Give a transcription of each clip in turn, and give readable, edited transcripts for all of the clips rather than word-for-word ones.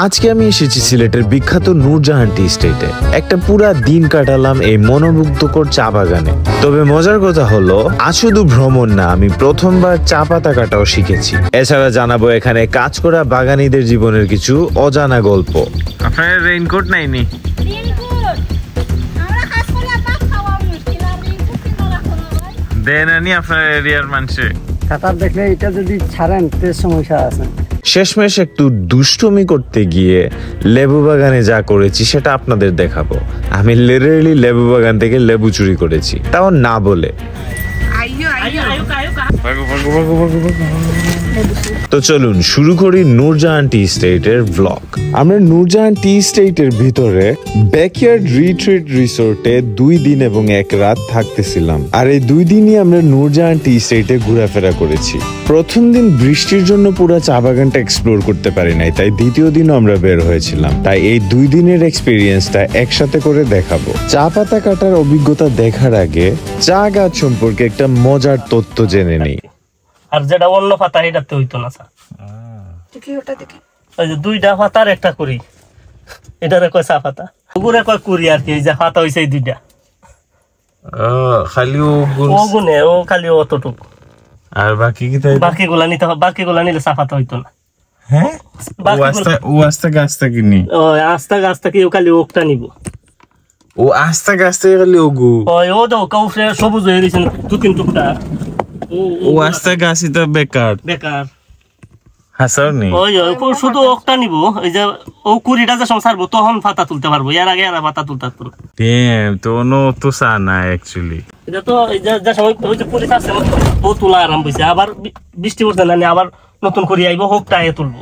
আজকে আমি এসেছি সিলেটের বিখ্যাত নূরজাহান টি স্টেটে। একটা পুরা দিন কাটালাম এই মনোমুগ্ধকর চা বাগানে। তবে মজার কথা হলো আজ শুধু ভ্রমণ না, আমি প্রথমবার চা পাতা কাটাও শিখেছি। এছাড়া জানাবো এখানে কাজ করা বাগানীদের জীবনের কিছু অজানা গল্প। আপনার রেইনকোট নাইনি? দেনানি আপনার এরিয়ার মানুষে কাতার দেখলে এটা যদি ছাড়েন তেজ সমস্যা আছে। শেষমেশ একটু দুষ্টুমি করতে গিয়ে লেবু বাগানে যা করেছি সেটা আপনাদের দেখাবো। আমি লিটারালি লেবু বাগান থেকে লেবু চুরি করেছি, তাও না বলে। তো চলুন শুরু করি নূরজাহান টি স্টেটের ব্লগ। আমরা নূরজাহান টি স্টেটের ভিতরে ব্যাকইয়ার্ড রিট্রিট রিসোর্টে 2 দিন এবং 1 রাত থাকতেছিলাম। আর এই 2 দিনই আমরা নূরজাহান টি স্টেটে ঘোরাফেরা করেছি। প্রথম দিন বৃষ্টির জন্য পুরো চা বাগানটা এক্সপ্লোর করতে পারি নাই, তাই দ্বিতীয় দিনও আমরা বের হয়েছিলাম। তাই এই 2 দিনের এক্সপিরিয়েন্সটা একসাথে করে দেখাবো। চা পাতা কাটার অভিজ্ঞতা দেখার আগে চা গাছ সম্পর্কে একটা মজার তথ্য জেনে নেই। আর যেটা অন্য পাতা এটাতে হইতো না স্যার। দেখি ওটা দেখি, ওই যে 2টা পাতার একটা করি, এটারে কয় চা পাতা, ওগুলো কয় কুড়ি আর কি। এই যে পাতা হইছে এই 2টা, খালি ও গুনে ও খালি অতটুকু। আর বাকি কি তাই? বাকিগুলা নিতে হবে, বাকিগুলা নিলে চা পাতা হইতো না। হ্যাঁ, ও আস্তে গাছ থেকে নি, ও আস্তে গাছ থেকে ও খালি ওকটা নিব। ও আস্তে গাছ থেকে খালি ওগু, ওই ও দাও কাউফে সবুজ হয়ে গেছে 2-3 টুকটা। ও আস্তে গাছই তো বেকার বেকার হাসাও নি। ওই শুধু ওকটা নিব। এই যে ও কুড়িটা যে সংসারবো তখন পাতা তুলতে পারবো, এর আগে আর পাতা তুলতে পারবো না। তো নো তো সা না অ্যাকচুয়ালি এটা তো এই যে সময় ওই যে পুলিশ আছে ও তোলা আরাম হইছে। আবার বৃষ্টি পড়ছে না, আবার নতুন করে আইবো, হোকটা এ তুলবো।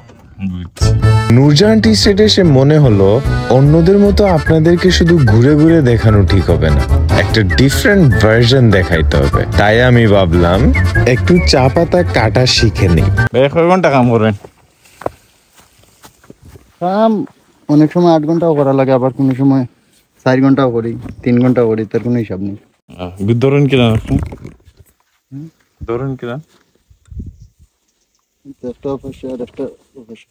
নূরজাহান টি স্টেটে এসে মনে হলো অন্যদের মতো আপনাদেরকে শুধু ঘুরে ঘুরে দেখানো ঠিক হবে না, একটা ডিফারেন্ট ভার্সন দেখাইতে হবে। তাই আমি ভাবলাম একটু চা পাতা কাটা শিখে নিই। কয় ঘন্টা কাম করেন? কাম অনেক সময় 8 ঘন্টাও করা লাগে, আবার কোনো সময় 4 ঘন্টাও করি, 3 ঘন্টাও করি, তার কোনো হিসাব নেই। ধরুন কিনা ধরুন কিনা একটা অফিসে আর একটা অফিসে।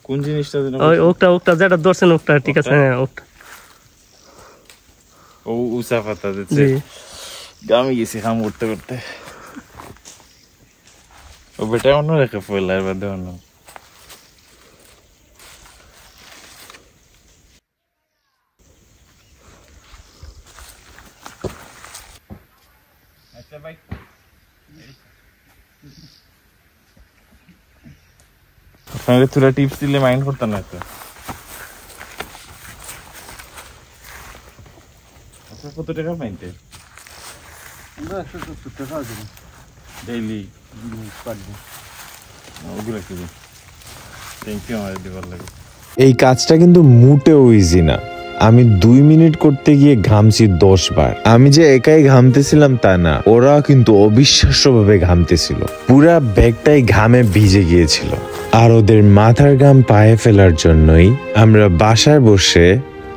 কোন জিনিসটা ওই ওকটা যেটা ধরছেন ওকটা ঠিক আছে। হ্যাঁ ওকটা ও উসা পাতা দিচ্ছে। আমি গেছি কাম করতে করতে, ও বেটা অন্য রেখে পড়ল আর বাদে অন্য। আচ্ছা ভাই আপনাকে তোরা টিপস দিলে মাইন্ড করতাম না তো। আচ্ছা কত টাকা পাইতে? আমরা 170 টাকা দিই ডেইলি পার ডে। ওগুলো কি থ্যাংক ইউ আমার দিবার লাগে। এই কাজটা কিন্তু মোটেও ইজি না। আমি 2 মিনিট করতে গিয়ে ঘামছি 10 বার। আমি যে একাই ঘামতেছিলাম তা না, ওরা কিন্তু অবিশ্বাস্যভাবে ঘামতেছিল। পুরা ব্যাগটাই ঘামে ভিজে গিয়েছিল। আর ওদের মাথার ঘাম পায়ে ফেলার জন্যই আমরা বাসায় বসে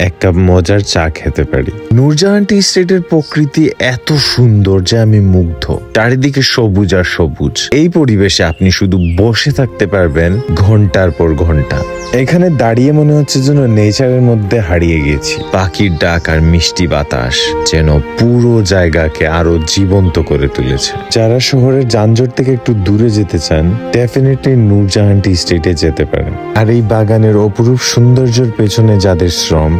1 কাপ মজার চা খেতে পারি। নূরজাহান টি স্টেটের প্রকৃতি এত সুন্দর যে আমি মুগ্ধ। চারিদিকে সবুজ আর সবুজ। এই পরিবেশে আপনি শুধু বসে থাকতে পারবেন ঘন্টার পর ঘন্টা। এখানে দাঁড়িয়ে মনে হচ্ছে যেন নেচারের মধ্যে হারিয়ে গেছি। পাখির ডাক আর মিষ্টি বাতাস যেন পুরো জায়গাকে আরো জীবন্ত করে তুলেছে। যারা শহরের যানজট থেকে একটু দূরে যেতে চান, ডেফিনেটলি নূরজাহান টি স্টেটে যেতে পারেন। আর এই বাগানের অপরূপ সৌন্দর্যের পেছনে যাদের শ্রম,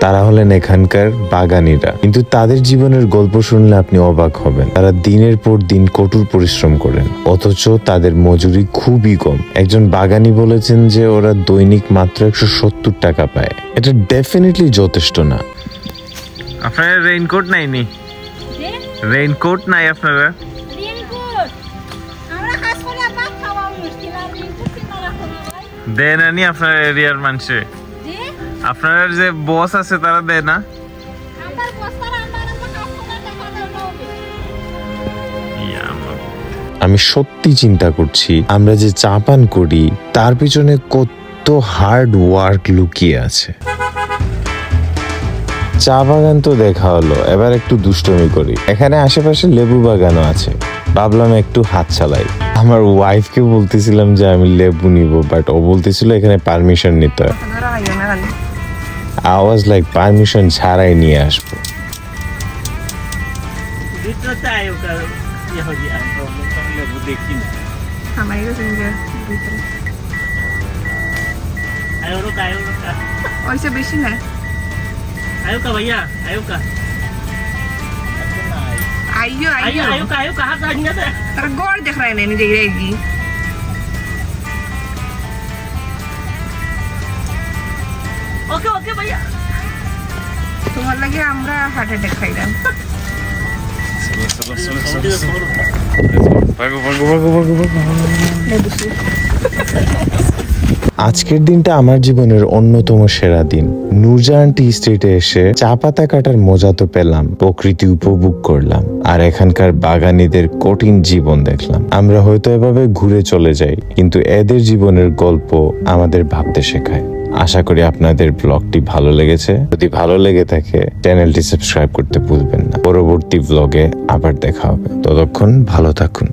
তারা হলেন এখানকার বাগানীরা। কিন্তু তাদের জীবনের গল্প শুনলে আপনি অবাক হবেন। তারা দিনের পর দিন কঠোর পরিশ্রম করেন, অথচ তাদের মজুরি খুবই কম। একজন বাগানী বলেছেন যে ওরা দৈনিক মাত্র 170 টাকা পায়। এটা ডেফিনেটলি যথেষ্ট না। আপনার রেইনকোট নাইনি? রেইনকোট নাই আপনারা? দেন আনি আপনার এরিয়ার মানুষে? আপনার যে বস আছে তারা দেয় না? আমি সত্যি চিন্তা করছি আমরা যে চা পান করি তার পিছনে কত হার্ড ওয়ার্ক লুকিয়ে আছে। চা বাগান তো দেখা হলো, এবার একটু দুষ্টমি করি। এখানে আশেপাশে লেবু বাগানও আছে, ভাবলাম একটু হাত চালাই। আমার ওয়াইফকে বলতেছিলাম যে আমি লেবু নিব, বাট ও বলতেছিল এখানে পারমিশন নিতে হয়। আওয়াজ লাইক পারমিশন ছাড়াই নিয়ে আসবো। ওইসে বেশি না आयो का भैया आयो का आइयो आइयो आयो का हाथ आड़िया से तेरा गोड़ देख रहा है नहीं देख रहेगी ओके ओके भैया তোমার লাগে আমরা হার্ট অ্যাটাক খাইলাম আজকের দিনটা আমার জীবনের অন্যতম সেরা দিন। নূরজাহান টি স্টেটে এসে চা পাতা কাটার মজা তো পেলাম, প্রকৃতি উপভোগ করলাম, আর এখানকার বাগানীদের কঠিন জীবন দেখলাম। আমরা হয়তো এভাবে ঘুরে চলে যাই, কিন্তু এদের জীবনের গল্প আমাদের ভাবতে শেখায়। আশা করি আপনাদের ব্লগটি ভালো লেগেছে। যদি ভালো লেগে থাকে চ্যানেলটি সাবস্ক্রাইব করতে ভুলবেন না। পরবর্তী ব্লগে আবার দেখা হবে, ততক্ষণ ভালো থাকুন।